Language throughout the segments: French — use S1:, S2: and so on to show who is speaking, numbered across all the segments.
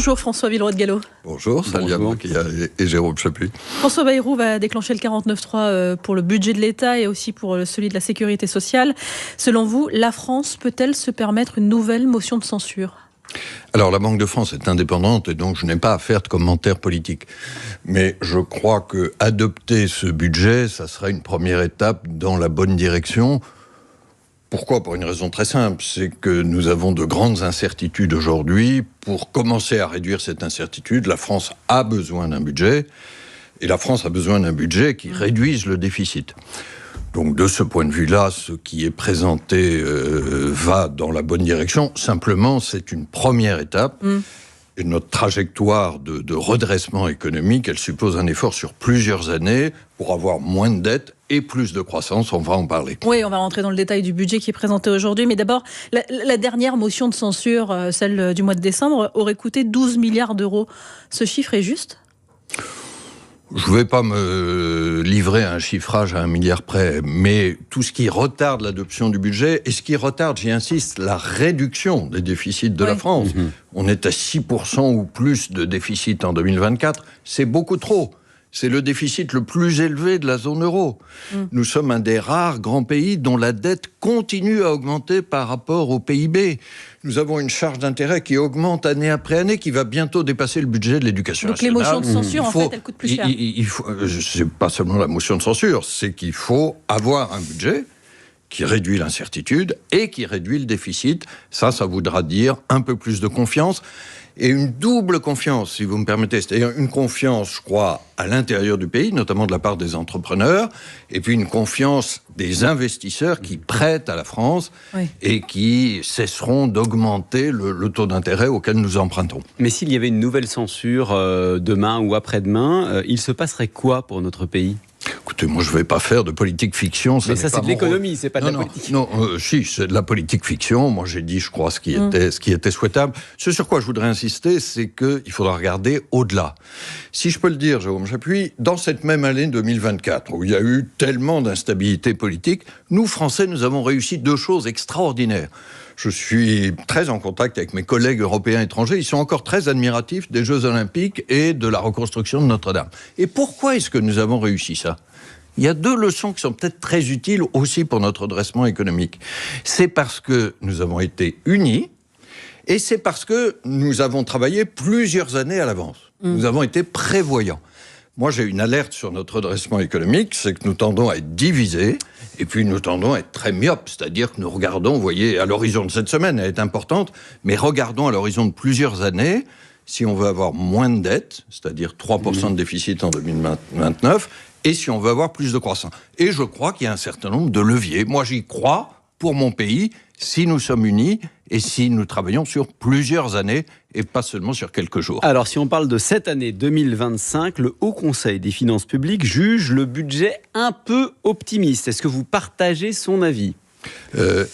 S1: Bonjour François Villeroy de Galhau.
S2: Bonjour, Salia Moukia et Jérôme Chapuis.
S1: François Bayrou va déclencher le 49.3 pour le budget de l'État et aussi pour celui de la sécurité sociale. Selon vous, la France peut-elle se permettre une nouvelle motion de censure ?
S2: Alors, la Banque de France est indépendante et donc je n'ai pas à faire de commentaires politiques. Mais je crois que adopter ce budget, ça sera une première étape dans la bonne direction. Pourquoi ? Pour une raison très simple, c'est que nous avons de grandes incertitudes aujourd'hui. Pour commencer à réduire cette incertitude, la France a besoin d'un budget, et la France a besoin d'un budget qui réduise le déficit. Donc de ce point de vue-là, ce qui est présenté va dans la bonne direction. Simplement, c'est une première étape. Et notre trajectoire de redressement économique, elle suppose un effort sur plusieurs années pour avoir moins de dettes et plus de croissance. On va en parler.
S1: Oui, on va rentrer dans le détail du budget qui est présenté aujourd'hui. Mais d'abord, la dernière motion de censure, celle du mois de décembre, aurait coûté 12 milliards d'euros. Ce chiffre est juste ?
S2: Je ne vais pas me livrer à un chiffrage à 1 milliard près, mais tout ce qui retarde l'adoption du budget, et ce qui retarde, j'y insiste, la réduction des déficits de la France. On est à 6% ou plus de déficit en 2024, c'est beaucoup trop. C'est le déficit le plus élevé de la zone euro. Nous sommes un des rares grands pays dont la dette continue à augmenter par rapport au PIB. Nous avons une charge d'intérêt qui augmente année après année, qui va bientôt dépasser le budget de l'éducation nationale.
S1: Donc les motions de censure, en fait, elles coûtent plus cher.
S2: C'est pas seulement la motion de censure, c'est qu'il faut avoir un budget qui réduit l'incertitude et qui réduit le déficit. Ça voudra dire un peu plus de confiance. Et une double confiance, si vous me permettez. C'est-à-dire une confiance, je crois, à l'intérieur du pays, notamment de la part des entrepreneurs, et puis une confiance des investisseurs qui prêtent à la France et qui cesseront d'augmenter le taux d'intérêt auquel nous empruntons.
S3: Mais s'il y avait une nouvelle censure demain ou après-demain, il se passerait quoi pour notre pays ?
S2: Écoutez, moi je ne vais pas faire de politique fiction.
S3: Mais ça c'est de l'économie, c'est pas de la politique.
S2: Non, si, c'est de la politique fiction. Moi j'ai dit, je crois, ce qui était souhaitable. Ce sur quoi je voudrais insister, c'est qu'il faudra regarder au-delà. Si je peux le dire, Jérôme Chapuis, dans cette même année 2024, où il y a eu tellement d'instabilité politique, nous Français, nous avons réussi 2 choses extraordinaires. Je suis très en contact avec mes collègues européens étrangers. Ils sont encore très admiratifs des Jeux Olympiques et de la reconstruction de Notre-Dame. Et pourquoi est-ce que nous avons réussi ça ? Il y a 2 leçons qui sont peut-être très utiles aussi pour notre redressement économique. C'est parce que nous avons été unis et c'est parce que nous avons travaillé plusieurs années à l'avance. Nous avons été prévoyants. Moi, j'ai une alerte sur notre redressement économique, c'est que nous tendons à être divisés, et puis nous tendons à être très myopes, c'est-à-dire que nous regardons, vous voyez, à l'horizon de cette semaine, elle est importante, mais regardons à l'horizon de plusieurs années, si on veut avoir moins de dettes, c'est-à-dire 3% de déficit en 2029, et si on veut avoir plus de croissance. Et je crois qu'il y a un certain nombre de leviers. Moi, j'y crois pour mon pays, si nous sommes unis et si nous travaillons sur plusieurs années et pas seulement sur quelques jours.
S3: Alors, si on parle de cette année 2025, le Haut Conseil des finances publiques juge le budget un peu optimiste. Est-ce que vous partagez son avis ?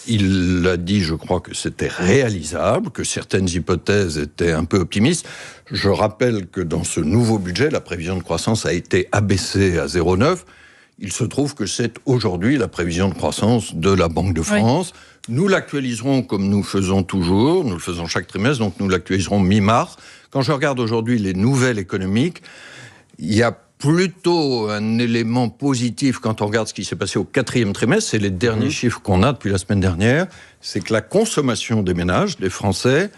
S2: Il a dit, je crois, que c'était réalisable, que certaines hypothèses étaient un peu optimistes. Je rappelle que dans ce nouveau budget, la prévision de croissance a été abaissée à 0,9. Il se trouve que c'est aujourd'hui la prévision de croissance de la Banque de France. Nous l'actualiserons comme nous faisons toujours, nous le faisons chaque trimestre, donc nous l'actualiserons mi-mars. Quand je regarde aujourd'hui les nouvelles économiques, il y a plutôt un élément positif quand on regarde ce qui s'est passé au 4e trimestre, c'est les derniers chiffres qu'on a depuis la semaine dernière, c'est que la consommation des ménages, des Français,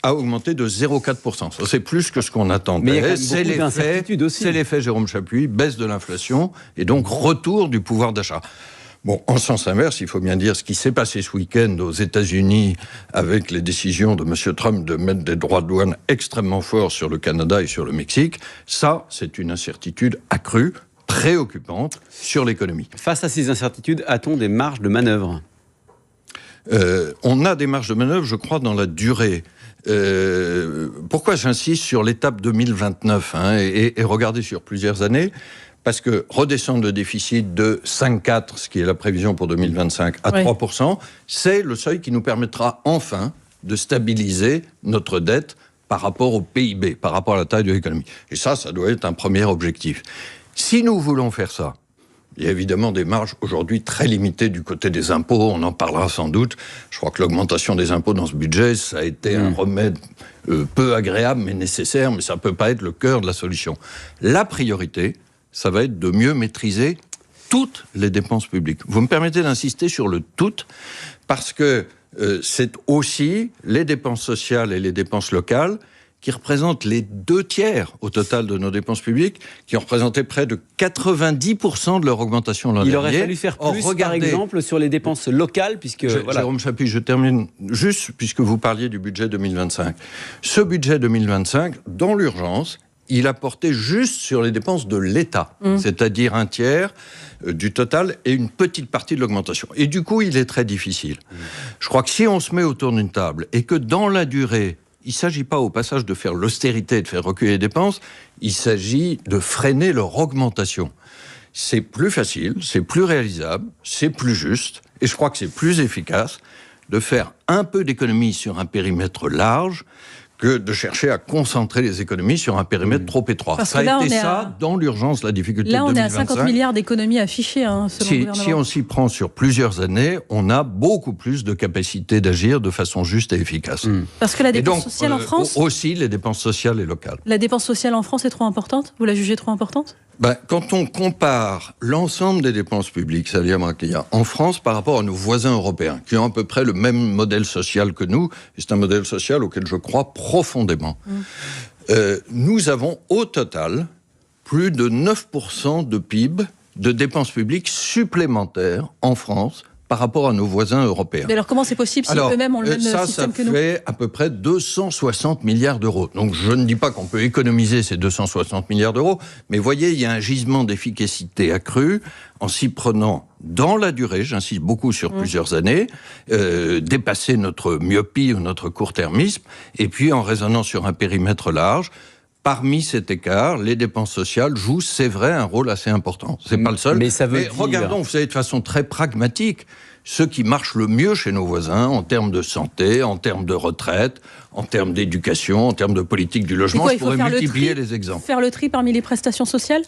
S2: a augmenté de 0,4%. Ça, c'est plus que ce qu'on attendait.
S3: Mais il y a quand même beaucoup d'incertitudes aussi.
S2: C'est l'effet Jérôme Chapuis, baisse de l'inflation et donc retour du pouvoir d'achat. Bon, en sens inverse, il faut bien dire ce qui s'est passé ce week-end aux États-Unis avec les décisions de M. Trump de mettre des droits de douane extrêmement forts sur le Canada et sur le Mexique. Ça, c'est une incertitude accrue, préoccupante sur l'économie.
S3: Face à ces incertitudes, a-t-on des marges de manœuvre ?
S2: On a des marges de manœuvre, je crois, dans la durée. Pourquoi j'insiste sur l'étape 2029 et regarder sur plusieurs années ? Parce que redescendre le déficit de 5,4, ce qui est la prévision pour 2025, à 3%, c'est le seuil qui nous permettra enfin de stabiliser notre dette par rapport au PIB, par rapport à la taille de l'économie. Et ça doit être un premier objectif. Si nous voulons faire ça, Il y a évidemment des marges aujourd'hui très limitées du côté des impôts, on en parlera sans doute. Je crois que l'augmentation des impôts dans ce budget, ça a été un remède peu agréable mais nécessaire, mais ça ne peut pas être le cœur de la solution. La priorité, ça va être de mieux maîtriser toutes les dépenses publiques. Vous me permettez d'insister sur le « toutes » parce que c'est aussi les dépenses sociales et les dépenses locales qui représentent les 2/3 au total de nos dépenses publiques, qui ont représenté près de 90% de leur augmentation l'an dernier.
S3: Il aurait fallu faire plus, par exemple, sur les dépenses locales, puisque...
S2: Jérôme Chapuis, je termine juste, puisque vous parliez du budget 2025. Ce budget 2025, dans l'urgence, il a porté juste sur les dépenses de l'État, c'est-à-dire 1/3 du total et une petite partie de l'augmentation. Et du coup, il est très difficile. Je crois que si on se met autour d'une table et que dans la durée, il ne s'agit pas au passage de faire l'austérité et de faire reculer les dépenses, il s'agit de freiner leur augmentation. C'est plus facile, c'est plus réalisable, c'est plus juste, et je crois que c'est plus efficace de faire un peu d'économie sur un périmètre large que de chercher à concentrer les économies sur un périmètre trop étroit.
S1: Parce
S2: ça a été
S1: ça,
S2: dans l'urgence, la difficulté de 2025.
S1: Là, on est à 50 milliards d'économies affichées, selon le gouvernement.
S2: Si on s'y prend sur plusieurs années, on a beaucoup plus de capacité d'agir de façon juste et efficace.
S1: Parce que la dépense sociale en France...
S2: Aussi, les dépenses sociales et locales.
S1: La dépense sociale en France est trop importante ? Vous la jugez trop importante ?
S2: Quand on compare l'ensemble des dépenses publiques, c'est-à-dire qu'il y a en France par rapport à nos voisins européens, qui ont à peu près le même modèle social que nous, et c'est un modèle social auquel je crois profondément, nous avons au total plus de 9% de PIB de dépenses publiques supplémentaires en France par rapport à nos voisins européens.
S1: Mais alors comment c'est possible si eux-mêmes ont le même système que nous ?
S2: Ça fait à peu près 260 milliards d'euros. Donc je ne dis pas qu'on peut économiser ces 260 milliards d'euros, mais voyez, il y a un gisement d'efficacité accru en s'y prenant dans la durée, j'insiste beaucoup sur plusieurs années, dépasser notre myopie ou notre court-termisme, et puis en raisonnant sur un périmètre large. Parmi cet écart, les dépenses sociales jouent, c'est vrai, un rôle assez important. C'est pas le seul.
S3: Mais ça veut dire...
S2: regardons, vous savez, de façon très pragmatique, ce qui marche le mieux chez nos voisins en termes de santé, en termes de retraite, en termes d'éducation, en termes de politique du logement. Je pourrais multiplier les exemples.
S1: Faire le tri parmi les prestations sociales ?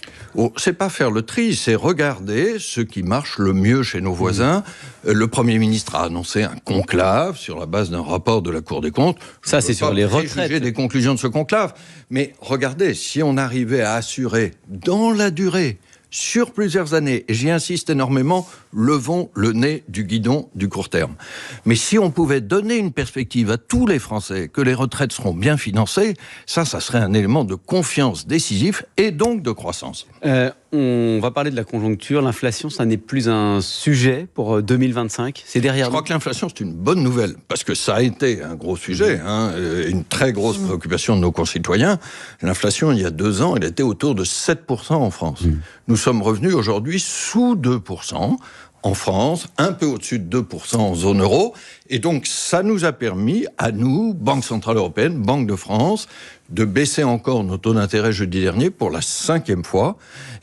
S2: C'est pas faire le tri, c'est regarder ce qui marche le mieux chez nos voisins. Le Premier ministre a annoncé un conclave sur la base d'un rapport de la Cour des comptes.
S3: Ça, c'est sur les retraites.
S2: J'ai des conclusions de ce conclave. Mais regardez, si on arrivait à assurer dans la durée, sur plusieurs années, et j'y insiste énormément, levons le nez du guidon du court terme. Mais si on pouvait donner une perspective à tous les Français que les retraites seront bien financées, ça serait un élément de confiance décisif et donc de croissance.
S3: On va parler de la conjoncture. L'inflation, ça n'est plus un sujet pour 2025. C'est derrière nous.
S2: Je crois que l'inflation, c'est une bonne nouvelle, parce que ça a été un gros sujet, une très grosse préoccupation de nos concitoyens. L'inflation, il y a 2 ans, elle était autour de 7% en France. Nous sommes revenus aujourd'hui sous 2%. En France, un peu au-dessus de 2% en zone euro. Et donc, ça nous a permis, à nous, Banque Centrale Européenne, Banque de France, de baisser encore nos taux d'intérêt jeudi dernier pour la 5e fois.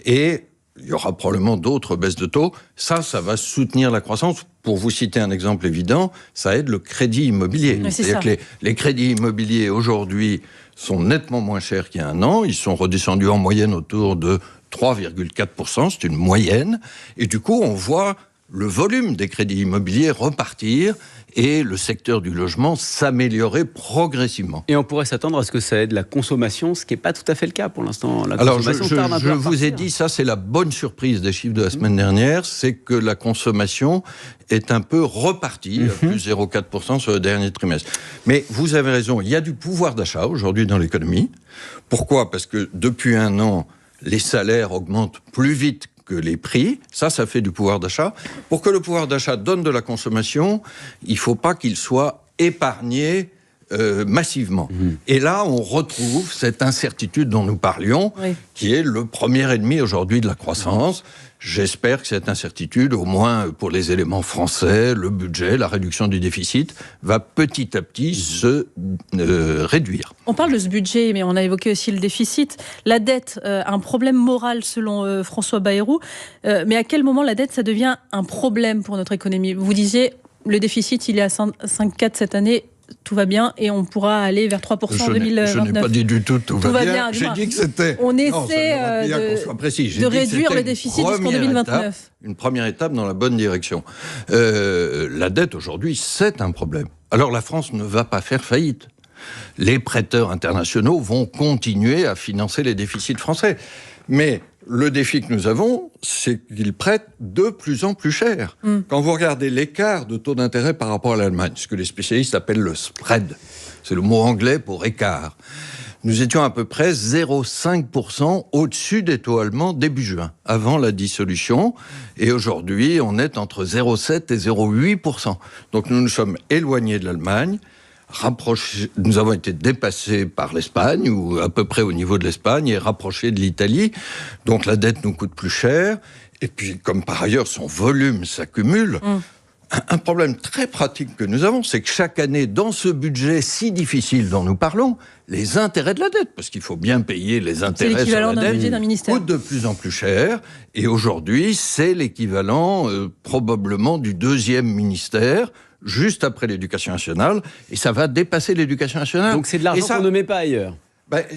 S2: Et il y aura probablement d'autres baisses de taux. Ça va soutenir la croissance. Pour vous citer un exemple évident, ça aide le crédit immobilier. C'est-à-dire que les crédits immobiliers, aujourd'hui, sont nettement moins chers qu'il y a un an. Ils sont redescendus en moyenne autour de 3,4%. C'est une moyenne. Et du coup, on voit le volume des crédits immobiliers repartir et le secteur du logement s'améliorer progressivement.
S3: Et on pourrait s'attendre à ce que ça aide la consommation, ce qui n'est pas tout à fait le cas pour l'instant.
S2: Alors, je vous ai dit, ça c'est la bonne surprise des chiffres de la semaine dernière, c'est que la consommation est un peu repartie, à plus 0,4% sur le dernier trimestre. Mais vous avez raison, il y a du pouvoir d'achat aujourd'hui dans l'économie. Pourquoi ? Parce que depuis 1 an, les salaires augmentent plus vite que les prix, ça fait du pouvoir d'achat. Pour que le pouvoir d'achat donne de la consommation, il ne faut pas qu'il soit épargné massivement. Et là, on retrouve cette incertitude dont nous parlions, qui est le premier ennemi aujourd'hui de la croissance. J'espère que cette incertitude, au moins pour les éléments français, le budget, la réduction du déficit, va petit à petit se réduire.
S1: On parle de ce budget, mais on a évoqué aussi le déficit. La dette, un problème moral selon François Bayrou. Mais à quel moment la dette, ça devient un problème pour notre économie ? Vous disiez, le déficit, il est à 5,4 cette année. tout va bien et on pourra aller vers 3% en 2029.
S2: Je n'ai pas dit du tout tout va bien. J'ai dit que c'était...
S1: On essaie de réduire le déficit jusqu'en 2029.
S2: Une première étape dans la bonne direction. La dette aujourd'hui, c'est un problème. Alors la France ne va pas faire faillite. Les prêteurs internationaux vont continuer à financer les déficits français. Mais le défi que nous avons, c'est qu'ils prêtent de plus en plus cher. Quand vous regardez l'écart de taux d'intérêt par rapport à l'Allemagne, ce que les spécialistes appellent le spread, c'est le mot anglais pour écart, nous étions à peu près 0,5% au-dessus des taux allemands début juin, avant la dissolution. Et aujourd'hui, on est entre 0,7 et 0,8%. Donc nous nous sommes éloignés de l'Allemagne. Nous avons été dépassés par l'Espagne, ou à peu près au niveau de l'Espagne, et rapprochés de l'Italie. Donc la dette nous coûte plus cher. Et puis, comme par ailleurs, son volume s'accumule, un problème très pratique que nous avons, c'est que chaque année, dans ce budget si difficile dont nous parlons, les intérêts de la dette, parce qu'il faut bien payer les intérêts sur la dette, coûtent de plus en plus cher. Et aujourd'hui, c'est l'équivalent probablement du 2e ministère, juste après l'éducation nationale, et ça va dépasser l'éducation nationale.
S3: Donc c'est de l'argent qu'on ne met pas ailleurs.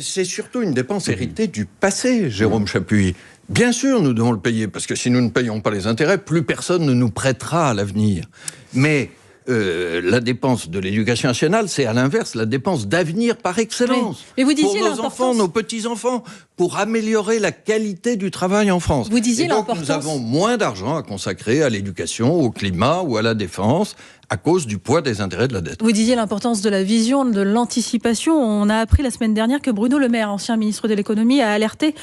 S2: C'est surtout une dépense héritée du passé, Jérôme Chappuis. Bien sûr, nous devons le payer, parce que si nous ne payons pas les intérêts, plus personne ne nous prêtera à l'avenir. Mais la dépense de l'éducation nationale, c'est à l'inverse la dépense d'avenir par excellence.
S1: Mais vous disiez
S2: pour nos enfants, nos petits-enfants, pour améliorer la qualité du travail en France.
S1: Vous disiez
S2: donc nous avons moins d'argent à consacrer à l'éducation, au climat ou à la défense, à cause du poids des intérêts de la dette.
S1: Vous disiez l'importance de la vision, de l'anticipation. On a appris la semaine dernière que Bruno Le Maire, ancien ministre de l'économie, a alerté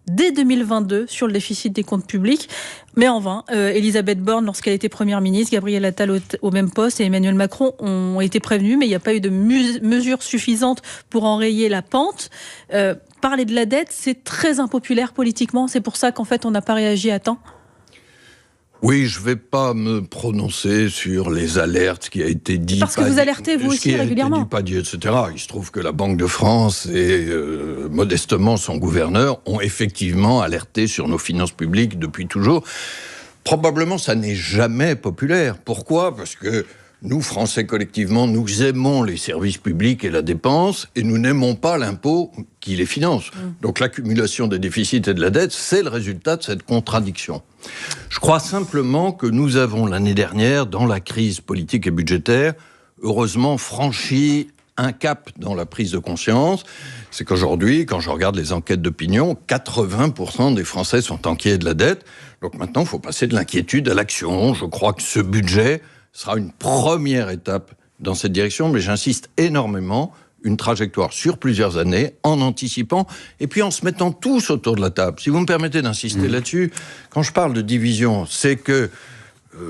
S1: dès 2022 sur le déficit des comptes publics. Mais en vain, Elisabeth Borne, lorsqu'elle était Première ministre, Gabriel Attal au même poste et Emmanuel Macron ont été prévenus, mais il n'y a pas eu de mesures suffisantes pour enrayer la pente. Parler de la dette, c'est très impopulaire politiquement. C'est pour ça qu'en fait, on n'a pas réagi à temps.
S2: Oui, je ne vais pas me prononcer sur les alertes, ce qui a été dit.
S1: Parce que vous alertez, vous aussi, régulièrement.
S2: Ce qui a été dit, etc. Il se trouve que la Banque de France et modestement son gouverneur ont effectivement alerté sur nos finances publiques depuis toujours. Probablement, ça n'est jamais populaire. Pourquoi ? Parce que nous, Français, collectivement, nous aimons les services publics et la dépense, et nous n'aimons pas l'impôt qui les finance. Donc l'accumulation des déficits et de la dette, c'est le résultat de cette contradiction. Je crois simplement que nous avons, l'année dernière, dans la crise politique et budgétaire, heureusement franchi un cap dans la prise de conscience. C'est qu'aujourd'hui, quand je regarde les enquêtes d'opinion, 80% des Français sont inquiets de la dette. Donc maintenant, il faut passer de l'inquiétude à l'action. Je crois que ce budget sera une première étape dans cette direction, mais j'insiste énormément, une trajectoire sur plusieurs années, en anticipant, et puis en se mettant tous autour de la table. Si vous me permettez d'insister là-dessus, quand je parle de division, c'est que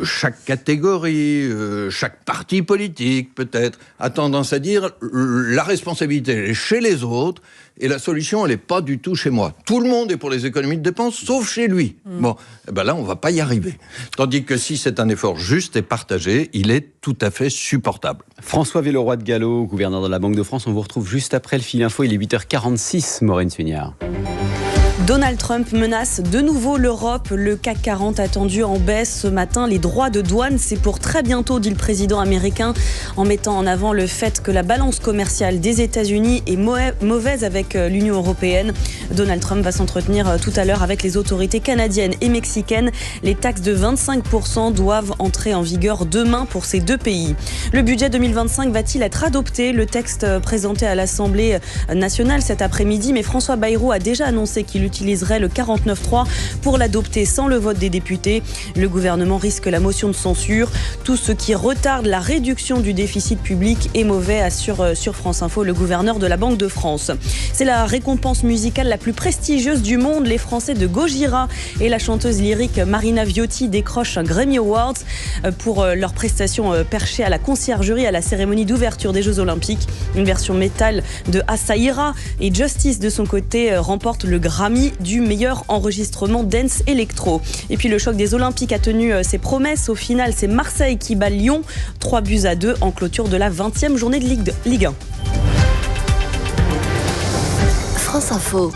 S2: chaque catégorie, chaque parti politique, peut-être, a tendance à dire la responsabilité elle est chez les autres, et la solution, elle n'est pas du tout chez moi. Tout le monde est pour les économies de dépenses, sauf chez lui. Bon, eh ben là, on ne va pas y arriver. Tandis que si c'est un effort juste et partagé, il est tout à fait supportable.
S3: François Villeroy de Galhau, gouverneur de la Banque de France, on vous retrouve juste après le fil info. Il est 8h46, Maureen Suignard.
S4: Donald Trump menace de nouveau l'Europe. Le CAC 40 attendu en baisse ce matin. Les droits de douane, c'est pour très bientôt, dit le président américain, en mettant en avant le fait que la balance commerciale des États-Unis est mauvaise avec l'Union européenne. Donald Trump va s'entretenir tout à l'heure avec les autorités canadiennes et mexicaines. Les taxes de 25% doivent entrer en vigueur demain pour ces deux pays. Le budget 2025 va-t-il être adopté ? Le texte présenté à l'Assemblée nationale cet après-midi, mais François Bayrou a déjà annoncé qu'il utiliserait le 49.3 pour l'adopter sans le vote des députés. Le gouvernement risque la motion de censure. Tout ce qui retarde la réduction du déficit public est mauvais, assure sur France Info le gouverneur de la Banque de France. C'est la récompense musicale la plus prestigieuse du monde. Les Français de Gojira et la chanteuse lyrique Marina Viotti décrochent un Grammy Awards pour leur prestation perchée à la conciergerie à la cérémonie d'ouverture des Jeux Olympiques. Une version métal de Asaïra et Justice de son côté remporte le Grammy du meilleur enregistrement dance électro. Et puis le choc des Olympiques a tenu ses promesses. Au final, c'est Marseille qui bat Lyon 3-2 en clôture de la 20e journée de Ligue 1.
S5: France Info.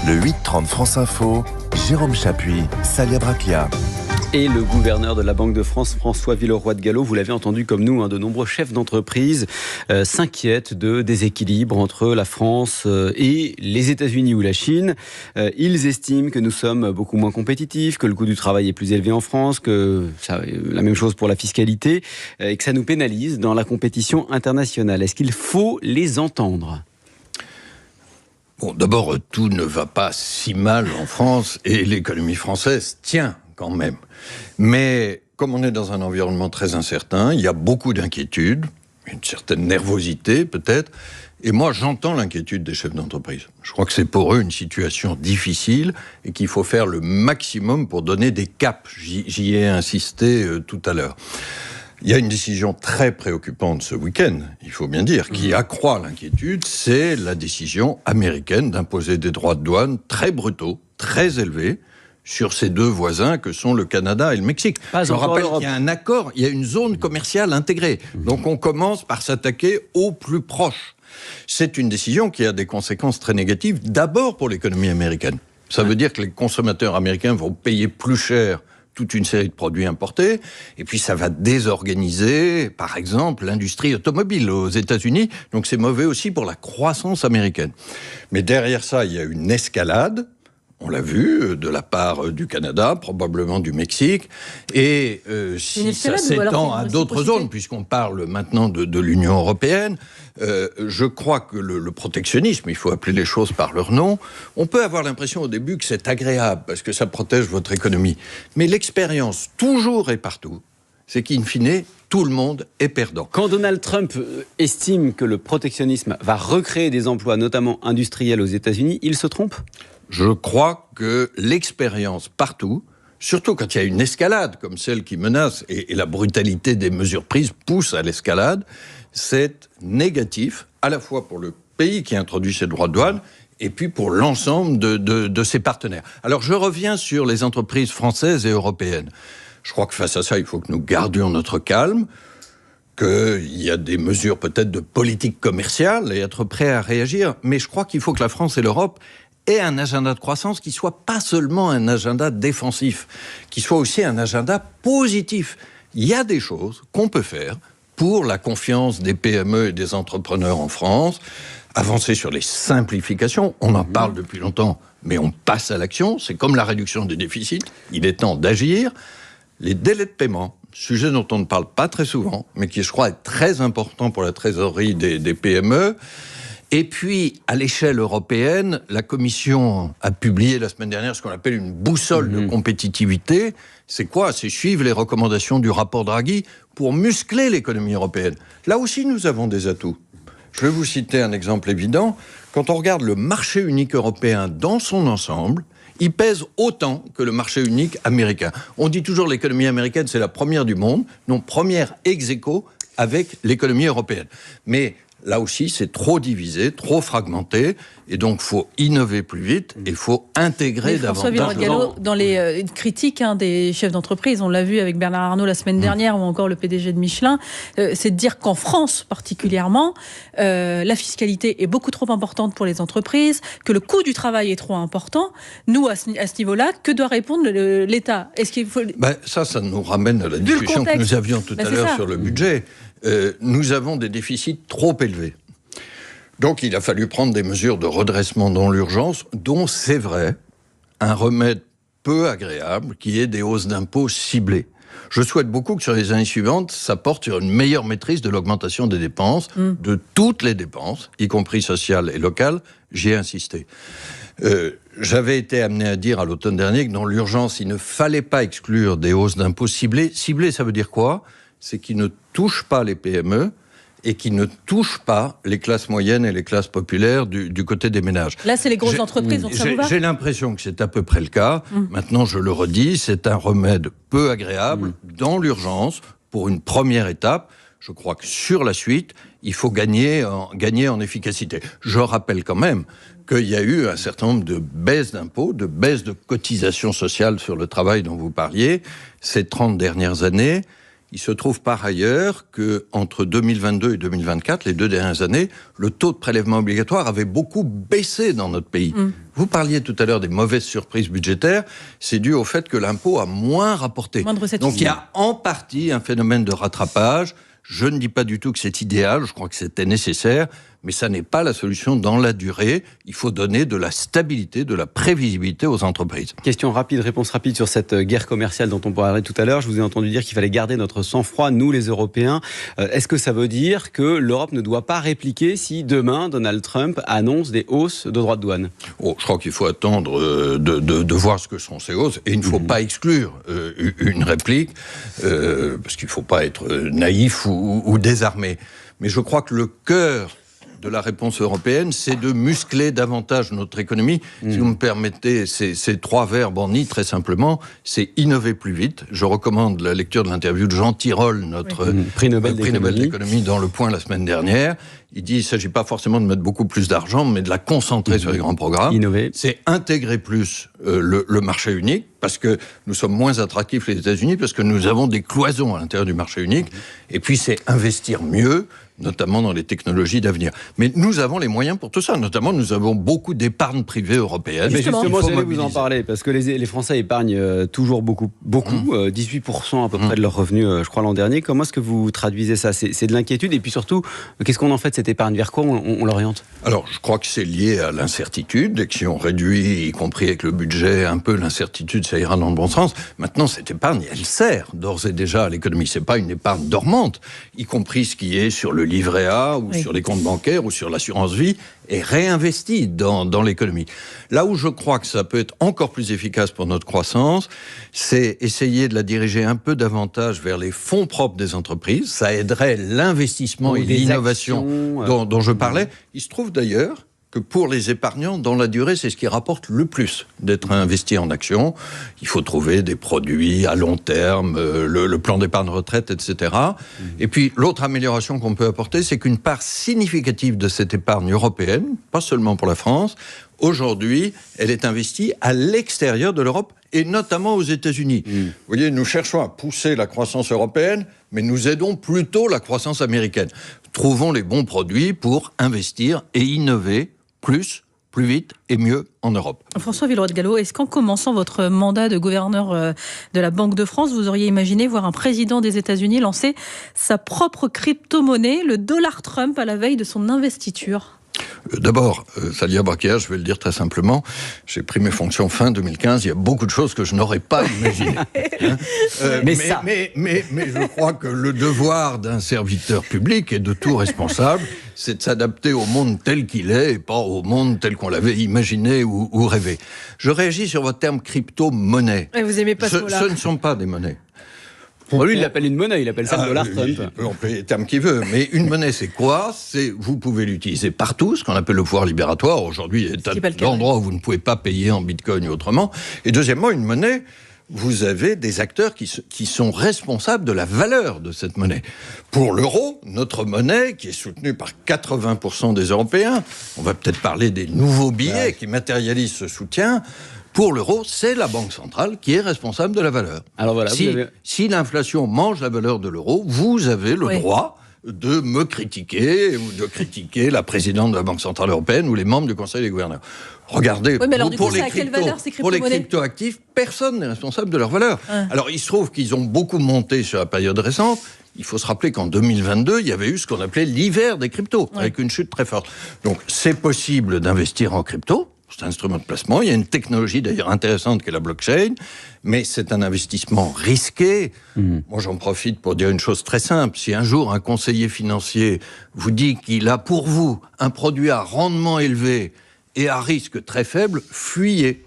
S6: Le 8-30 France Info, Jérôme Chappuis, Salia Braclia.
S3: Et le gouverneur de la Banque de France, François Villeroy de Galhau, vous l'avez entendu comme nous, de nombreux chefs d'entreprise s'inquiètent de déséquilibres entre la France et les États-Unis ou la Chine. Ils estiment que nous sommes beaucoup moins compétitifs, que le coût du travail est plus élevé en France, que la même chose pour la fiscalité, et que ça nous pénalise dans la compétition internationale. Est-ce qu'il faut les entendre ?
S2: Bon, d'abord, tout ne va pas si mal en France et l'économie française tient quand même. Mais comme on est dans un environnement très incertain, il y a beaucoup d'inquiétudes, une certaine nervosité peut-être, et moi j'entends l'inquiétude des chefs d'entreprise. Je crois que c'est pour eux une situation difficile et qu'il faut faire le maximum pour donner des caps. J'y ai insisté tout à l'heure. Il y a une décision très préoccupante ce week-end, il faut bien dire, qui accroît l'inquiétude, c'est la décision américaine d'imposer des droits de douane très brutaux, très élevés, sur ces deux voisins que sont le Canada et le Mexique. Je rappelle qu'il y a un accord, il y a une zone commerciale intégrée. Donc on commence par s'attaquer aux plus proches. C'est une décision qui a des conséquences très négatives, d'abord pour l'économie américaine. Ça veut dire que les consommateurs américains vont payer plus cher toute une série de produits importés, et puis ça va désorganiser, par exemple, l'industrie automobile aux États-Unis, donc c'est mauvais aussi pour la croissance américaine. Mais derrière ça, il y a une escalade, on l'a vu, de la part du Canada, probablement du Mexique, et si ça s'étend à d'autres zones, puisqu'on parle maintenant de l'Union européenne, je crois que le protectionnisme, il faut appeler les choses par leur nom, on peut avoir l'impression au début que c'est agréable, parce que ça protège votre économie. Mais l'expérience, toujours et partout, c'est qu'in fine, tout le monde est perdant.
S3: Quand Donald Trump estime que le protectionnisme va recréer des emplois, notamment industriels aux États-Unis, il se trompe ?
S2: Je crois que l'expérience partout, surtout quand il y a une escalade comme celle qui menace, et la brutalité des mesures prises pousse à l'escalade, c'est négatif, à la fois pour le pays qui introduit ses droits de douane, et puis pour l'ensemble de ses partenaires. Alors je reviens sur les entreprises françaises et européennes. Je crois que face à ça, il faut que nous gardions notre calme, qu'il y a des mesures peut-être de politique commerciale et être prêt à réagir, mais je crois qu'il faut que la France et l'Europe aient un agenda de croissance qui soit pas seulement un agenda défensif, qui soit aussi un agenda positif. Il y a des choses qu'on peut faire pour la confiance des PME et des entrepreneurs en France, avancer sur les simplifications, on en parle depuis longtemps, mais on passe à l'action, c'est comme la réduction des déficits, il est temps d'agir. Les délais de paiement, sujet dont on ne parle pas très souvent, mais qui je crois est très important pour la trésorerie des PME. Et puis, à l'échelle européenne, la Commission a publié la semaine dernière ce qu'on appelle une boussole de compétitivité. C'est quoi ? C'est suivre les recommandations du rapport Draghi pour muscler l'économie européenne. Là aussi, nous avons des atouts. Je vais vous citer un exemple évident. Quand on regarde le marché unique européen dans son ensemble, il pèse autant que le marché unique américain. On dit toujours l'économie américaine, c'est la première du monde. Non, première ex aequo avec l'économie européenne. Mais là aussi, c'est trop divisé, trop fragmenté, et donc il faut innover plus vite, et il faut intégrer
S1: François
S2: davantage.
S1: Villeroy de Galhau, dans les critiques des chefs d'entreprise, on l'a vu avec Bernard Arnault la semaine dernière, ou encore le PDG de Michelin, c'est de dire qu'en France particulièrement, la fiscalité est beaucoup trop importante pour les entreprises, que le coût du travail est trop important. Nous, à ce niveau-là, que doit répondre l'État ? Est-ce qu'il faut...
S2: Ça nous ramène à la discussion que nous avions tout à l'heure sur le budget. Nous avons des déficits trop élevés. Donc il a fallu prendre des mesures de redressement dans l'urgence, dont c'est vrai, un remède peu agréable, qui est des hausses d'impôts ciblées. Je souhaite beaucoup que sur les années suivantes, ça porte sur une meilleure maîtrise de l'augmentation des dépenses, de toutes les dépenses, y compris sociales et locales. J'y ai insisté. J'avais été amené à dire à l'automne dernier que dans l'urgence, il ne fallait pas exclure des hausses d'impôts ciblées. Ciblées, ça veut dire quoi ? C'est qu'ils ne touchent pas les PME et qui ne touchent pas les classes moyennes et les classes populaires du côté des ménages.
S1: Là, c'est les grosses entreprises, donc ça vous va ?
S2: J'ai l'impression que c'est à peu près le cas. Maintenant, je le redis, c'est un remède peu agréable dans l'urgence pour une première étape. Je crois que sur la suite, il faut gagner en efficacité. Je rappelle quand même qu'il y a eu un certain nombre de baisses d'impôts, de baisses de cotisations sociales sur le travail dont vous parliez, ces 30 dernières années. Il se trouve par ailleurs qu'entre 2022 et 2024, les 2 dernières années, le taux de prélèvement obligatoire avait beaucoup baissé dans notre pays. Vous parliez tout à l'heure des mauvaises surprises budgétaires. C'est dû au fait que l'impôt a moins rapporté. Donc il y a en partie un phénomène de rattrapage. Je ne dis pas du tout que c'est idéal, je crois que c'était nécessaire, mais ça n'est pas la solution dans la durée. Il faut donner de la stabilité, de la prévisibilité aux entreprises.
S3: Question rapide, réponse rapide sur cette guerre commerciale dont on parlait tout à l'heure. Je vous ai entendu dire qu'il fallait garder notre sang-froid, nous les Européens. Est-ce que ça veut dire que l'Europe ne doit pas répliquer si demain Donald Trump annonce des hausses de droits de douane ?
S2: Je crois qu'il faut attendre de voir ce que sont ces hausses, et il ne faut pas exclure une réplique, parce qu'il ne faut pas être naïf ou désarmé. Mais je crois que le cœur de la réponse européenne, c'est de muscler davantage notre économie. Si vous me permettez ces 3 verbes en i, très simplement, c'est innover plus vite. Je recommande la lecture de l'interview de Jean Tirole, notre prix Nobel d'économie, dans Le Point la semaine dernière. Il dit qu'il ne s'agit pas forcément de mettre beaucoup plus d'argent, mais de la concentrer sur les grands programmes.
S3: Innover.
S2: C'est intégrer plus le marché unique, parce que nous sommes moins attractifs les États-Unis, parce que nous avons des cloisons à l'intérieur du marché unique. Et puis c'est investir mieux, notamment dans les technologies d'avenir. Mais nous avons les moyens pour tout ça. Notamment, nous avons beaucoup d'épargne privée européenne.
S3: Mais justement, j'allais vous en parler, parce que les Français épargnent toujours beaucoup, 18% à peu près de leurs revenus, je crois, l'an dernier. Comment est-ce que vous traduisez ça ? C'est de l'inquiétude, et puis surtout, qu'est-ce qu'on en fait de cette épargne ? Vers quoi on l'oriente ?
S2: Alors, je crois que c'est lié à l'incertitude, et que si on réduit, y compris avec le budget, un peu l'incertitude, ça ira dans le bon sens. Maintenant, cette épargne, elle sert d'ores et déjà à l'économie. C'est pas une épargne dormante, y compris ce qui est sur le livret A, ou sur les comptes bancaires, ou sur l'assurance vie, est réinvesti dans l'économie. Là où je crois que ça peut être encore plus efficace pour notre croissance, c'est essayer de la diriger un peu davantage vers les fonds propres des entreprises. Ça aiderait l'investissement et l'innovation dont je parlais. Il se trouve d'ailleurs que pour les épargnants, dans la durée, c'est ce qui rapporte le plus d'être investi en actions. Il faut trouver des produits à long terme, le plan d'épargne retraite, etc. Et puis, l'autre amélioration qu'on peut apporter, c'est qu'une part significative de cette épargne européenne, pas seulement pour la France, aujourd'hui, elle est investie à l'extérieur de l'Europe, et notamment aux États-Unis. Vous voyez, nous cherchons à pousser la croissance européenne, mais nous aidons plutôt la croissance américaine. Trouvons les bons produits pour investir et innover plus vite et mieux en Europe.
S1: François Villeroy-de-Galhau, est-ce qu'en commençant votre mandat de gouverneur de la Banque de France, vous auriez imaginé voir un président des États-Unis lancer sa propre crypto-monnaie, le dollar Trump, à la veille de son investiture ?
S2: D'abord, Salia Bakia, je vais le dire très simplement, j'ai pris mes fonctions fin 2015, il y a beaucoup de choses que je n'aurais pas imaginées. Mais je crois que le devoir d'un serviteur public et de tout responsable, c'est de s'adapter au monde tel qu'il est et pas au monde tel qu'on l'avait imaginé ou rêvé. Je réagis sur votre terme crypto-monnaie.
S1: Vous aimez pas ce mot-là.
S2: Ce ne sont pas des monnaies.
S3: Lui, il l'appelle une monnaie, il appelle ça le dollar Trump.
S2: Il peut employer les termes qu'il veut, mais une monnaie, c'est quoi ? Vous pouvez l'utiliser partout, ce qu'on appelle le pouvoir libératoire. Aujourd'hui, il y a des tas d'endroits où vous ne pouvez pas payer en bitcoin ou autrement. Et deuxièmement, une monnaie, vous avez des acteurs qui sont responsables de la valeur de cette monnaie. Pour l'euro, notre monnaie, qui est soutenue par 80% des Européens, on va peut-être parler des nouveaux billets qui matérialisent ce soutien. Pour l'euro, c'est la Banque centrale qui est responsable de la valeur.
S3: Alors voilà,
S2: si l'inflation mange la valeur de l'euro, vous avez le droit de me critiquer ou de critiquer la présidente de la Banque centrale européenne ou les membres du Conseil des gouverneurs. Regardez, pour les cryptoactifs, personne n'est responsable de leur valeur. Alors, il se trouve qu'ils ont beaucoup monté sur la période récente. Il faut se rappeler qu'en 2022, il y avait eu ce qu'on appelait l'hiver des cryptos, avec une chute très forte. Donc, c'est possible d'investir en crypto. C'est un instrument de placement. Il y a une technologie d'ailleurs intéressante qui est la blockchain, mais c'est un investissement risqué. Moi, j'en profite pour dire une chose très simple. Si un jour un conseiller financier vous dit qu'il a pour vous un produit à rendement élevé et à risque très faible, fuyez.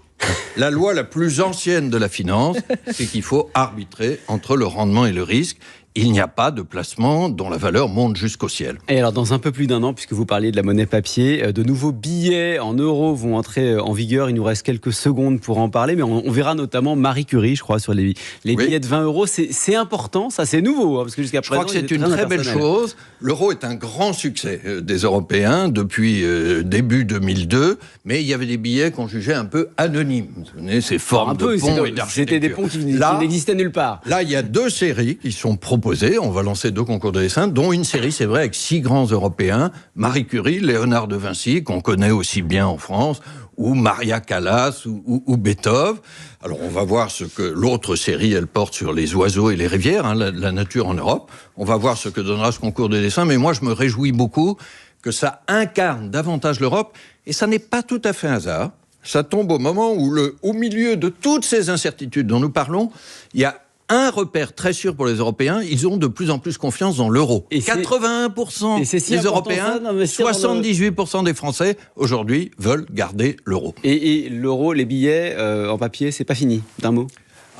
S2: La loi la plus ancienne de la finance, c'est qu'il faut arbitrer entre le rendement et le risque. Il n'y a pas de placement dont la valeur monte jusqu'au ciel.
S3: Et alors, dans un peu plus d'un an, puisque vous parliez de la monnaie papier, de nouveaux billets en euros vont entrer en vigueur. Il nous reste quelques secondes pour en parler, mais on verra notamment Marie Curie, je crois, sur les billets de 20 euros. C'est important, ça, c'est nouveau, parce que jusqu'à présent,
S2: je crois que c'est une très belle chose. L'euro est un grand succès des Européens depuis début 2002, mais il y avait des billets qu'on jugeait un peu anonymes. Vous savez, ces formes de ponts et d'architecture.
S3: C'était des ponts qui n'existaient nulle part.
S2: Là, il y a 2 séries qui sont proposées proposé, on va lancer 2 concours de dessin, dont une série, c'est vrai, avec 6 grands Européens, Marie Curie, Léonard de Vinci, qu'on connaît aussi bien en France, ou Maria Callas, ou Beethoven. Alors on va voir ce que l'autre série, elle porte sur les oiseaux et les rivières, la nature en Europe. On va voir ce que donnera ce concours de dessin, mais moi je me réjouis beaucoup que ça incarne davantage l'Europe, et ça n'est pas tout à fait un hasard. Ça tombe au moment où, au milieu de toutes ces incertitudes dont nous parlons, il y a un repère très sûr pour les Européens, ils ont de plus en plus confiance dans l'euro. Et 81% des Européens, 78% des Français, aujourd'hui, veulent garder l'euro.
S3: Et l'euro, les billets en papier, c'est pas fini, d'un mot?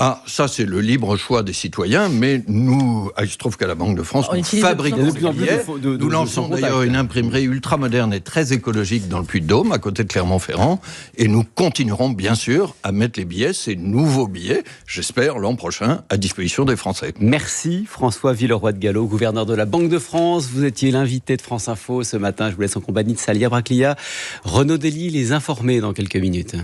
S2: Ah, ça, c'est le libre choix des citoyens, mais nous, il se trouve qu'à la Banque de France, nous fabriquons des billets. Nous lançons d'ailleurs une imprimerie ultra moderne et très écologique dans le Puy-de-Dôme, à côté de Clermont-Ferrand, et nous continuerons bien sûr à mettre les billets, ces nouveaux billets, j'espère l'an prochain, à disposition des Français.
S3: Merci François Villeroy de Galhau, gouverneur de la Banque de France. Vous étiez l'invité de France Info ce matin. Je vous laisse en compagnie de Salia Braclia. Renaud Dely, les informés dans quelques minutes.